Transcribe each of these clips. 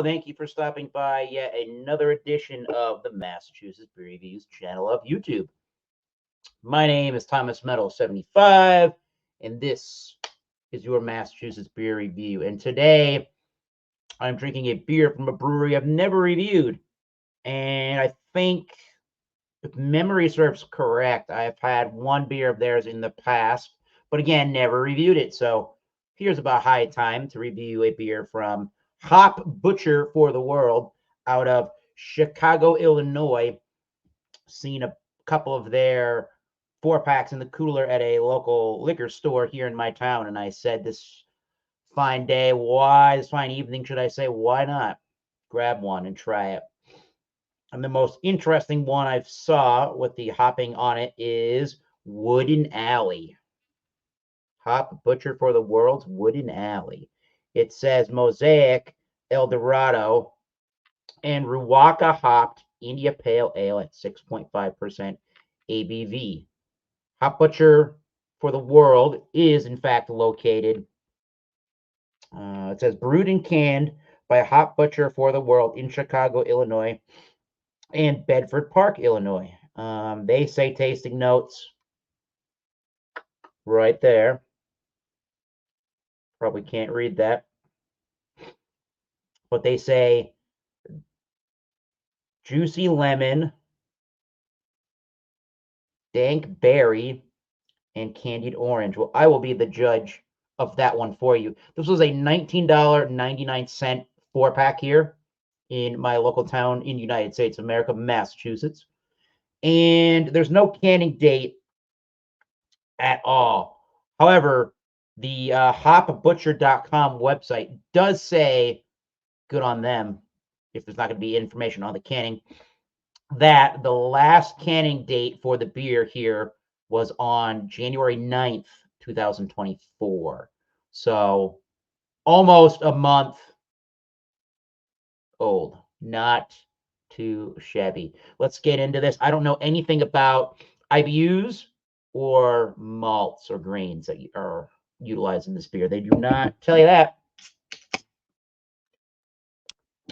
Thank you for stopping by yet another edition of the Massachusetts Beer Reviews channel of YouTube. My name is Thomas Metal 75, and this is your Massachusetts Beer Review. And today, I'm drinking a beer from a brewery I've never reviewed. And I think, if memory serves correct, I've had one beer of theirs in the past, but again, never reviewed it. So here's about high time to review a beer from Hop Butcher for the World out of Chicago, Illinois. Seen a couple of their 4-packs in the cooler at a local liquor store here in my town, and I said, this fine day, this fine evening, should I say, why not grab one and try it? And the most interesting one I've saw with the hopping on it is Wooden Alley. Hop Butcher for the World's Wooden Alley. It says Mosaic, El Dorado, and riwaka-hopped India Pale Ale at 6.5% ABV. Hop Butcher for the World is, in fact, located, it says brewed and canned by Hop Butcher for the World in Chicago, Illinois, and Bedford Park, Illinois. They say tasting notes right there. Probably can't read that. But they say juicy lemon, dank berry, and candied orange. Well, I will be the judge of that one for you. This was a $19.99 4-pack here in my local town in United States of America, Massachusetts. And there's no canning date at all. However, the hopbutcher.com website does say, good on them, if there's not going to be information on the canning, that the last canning date for the beer here was on January 9th, 2024. So almost a month old. Not too shabby. Let's get into this. I don't know anything about IBUs or malts or grains that are utilized in this beer. They do not tell you that.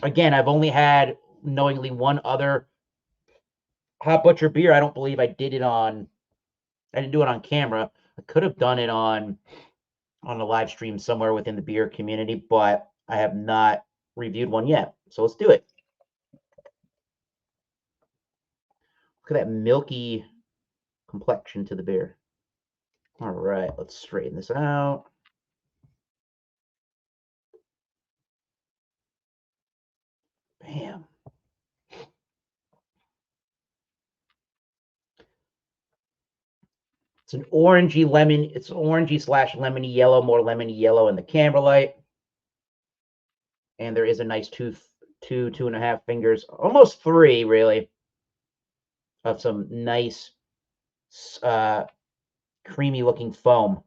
Again, I've only had knowingly one other Hop Butcher beer. I don't believe I didn't do it on camera. I could have done it on a live stream somewhere within the beer community, but I have not reviewed one yet. So let's do it. Look at that milky complexion to the beer. All right, let's straighten this out. Bam. It's an orangey lemon. It's orangey / lemony yellow, more lemony yellow in the camera light. And there is a nice two and a half fingers, almost 3 really, of some nice creamy looking foam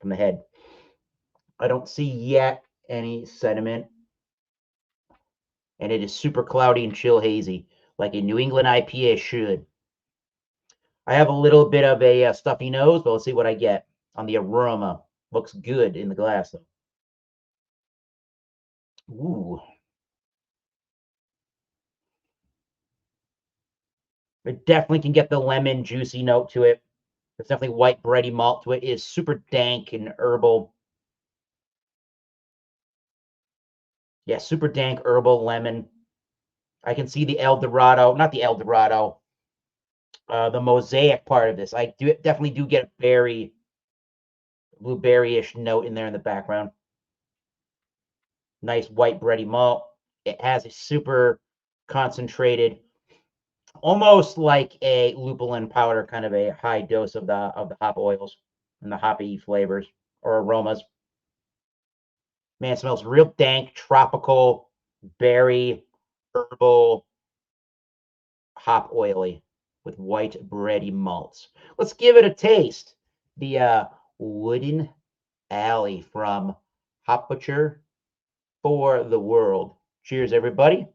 from the head. I don't see yet any sediment. And it is super cloudy and chill hazy, like a New England IPA should. I have a little bit of a stuffy nose, but let's see what I get on the aroma. Looks good in the glass, though. Ooh. It definitely can get the lemon juicy note to it. There's definitely white bready malt to it. It is super dank and herbal. Yeah, super dank, herbal, lemon. I can see the El Dorado, not the El Dorado, the mosaic part of this. I definitely do get a blueberry-ish note in there in the background. Nice white bready malt. It has a super concentrated, almost like a lupulin powder, kind of a high dose of the hop oils and the hoppy flavors or aromas. Man, it smells real dank, tropical, berry, herbal, hop oily with white bready malts. Let's give it a taste. The Wooden Alley from Hop Butcher for the World. Cheers, everybody.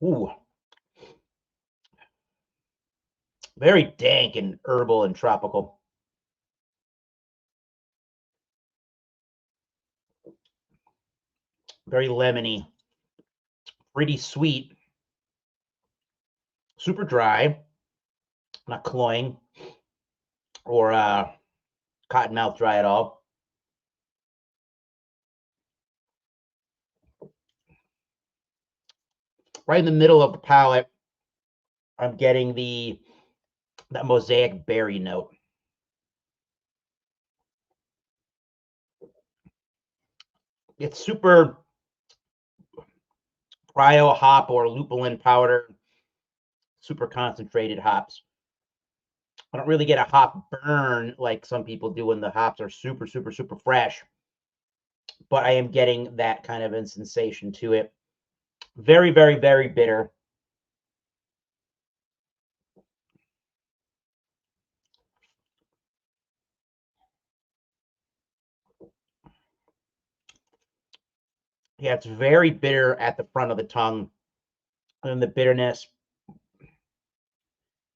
Ooh. Very dank and herbal and tropical. very lemony, pretty sweet, super dry, not cloying or cottonmouth dry at all. Right in the middle of the palate, I'm getting that mosaic berry note. It's super cryo hop or lupulin powder, super concentrated hops. I don't really get a hop burn like some people do when the hops are super, super, super fresh, but I am getting that kind of a sensation to it. Very, very, very bitter. Yeah, it's very bitter at the front of the tongue, and the bitterness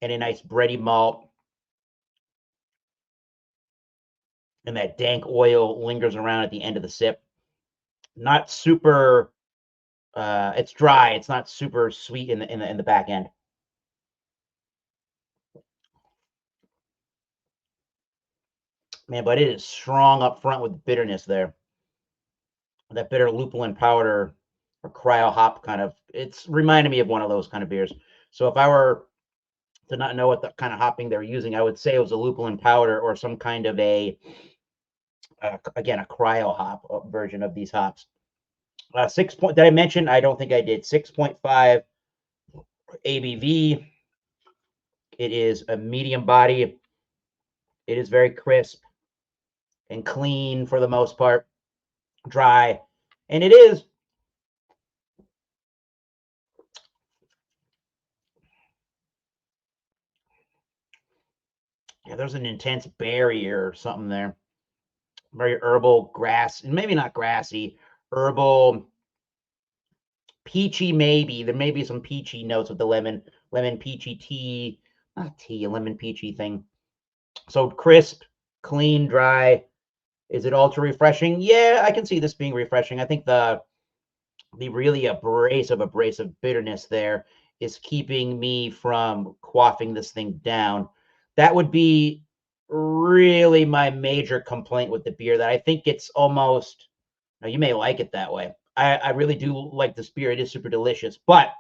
and a nice bready malt, and that dank oil lingers around at the end of the sip. Not super. It's dry. It's not super sweet in the back end. Man, but it is strong up front with bitterness there. That bitter lupulin powder or cryo hop kind of. It's reminding me of one of those kind of beers. So if I were to not know what the kind of hopping they're using, I would say it was a lupulin powder or some kind of again, a cryo hop version of these hops. 6 point, did I mention? I don't think I did. 6.5 ABV. It is a medium body. It is very crisp and clean for the most part, dry. And it is. Yeah, there's an intense berry or something there. Very herbal, grass, and maybe not grassy, herbal, peachy maybe. There may be some peachy notes with the lemon peachy tea, not tea, a lemon peachy thing. So crisp, clean, dry. Is it ultra refreshing? Yeah, I can see this being refreshing. I think the really abrasive bitterness there is keeping me from quaffing this thing down. That would be really my major complaint with the beer, that I think it's almost, now you may like it that way. I really do like this beer. It is super delicious, but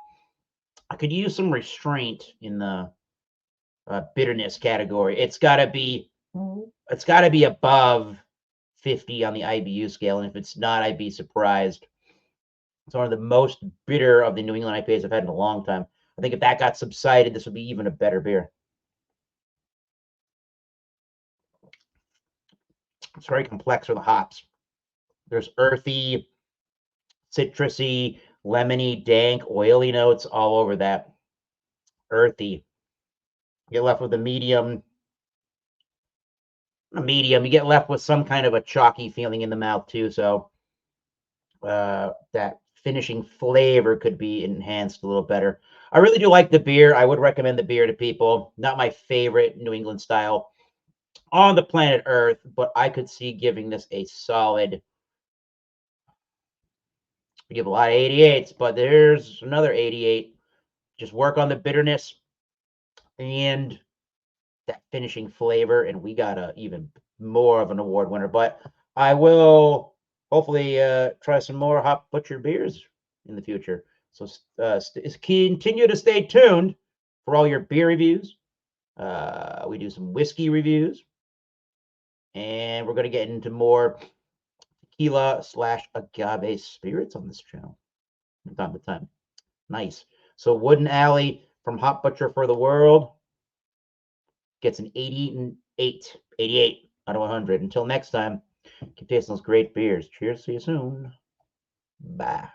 I could use some restraint in the bitterness category. It's got to be above 50 on the IBU scale, and if it's not, I'd be surprised. It's one of the most bitter of the New England IPAs I've had in a long time. I think if that got subsided, this would be even a better beer. It's very complex with the hops. There's earthy, citrusy, lemony, dank, oily notes all over that. Earthy. You get left with a medium. You get left with some kind of a chalky feeling in the mouth too. So that finishing flavor could be enhanced a little better. I really do like the beer. I would recommend the beer to people. Not my favorite New England style on the planet Earth, but I could see giving this a solid. We give a lot of 88s, but there's another 88. Just work on the bitterness and that finishing flavor, and we got a even more of an award winner. But I will hopefully try some more Hop Butcher beers in the future. So continue to stay tuned for all your beer reviews. We do some whiskey reviews, and we're going to get into more tequila/agave spirits on this channel from time to time. Nice. So Wooden Alley from Hop Butcher for the World gets an 88 out of 100. Until next time, keep tasting those great beers. Cheers. See you soon. Bye.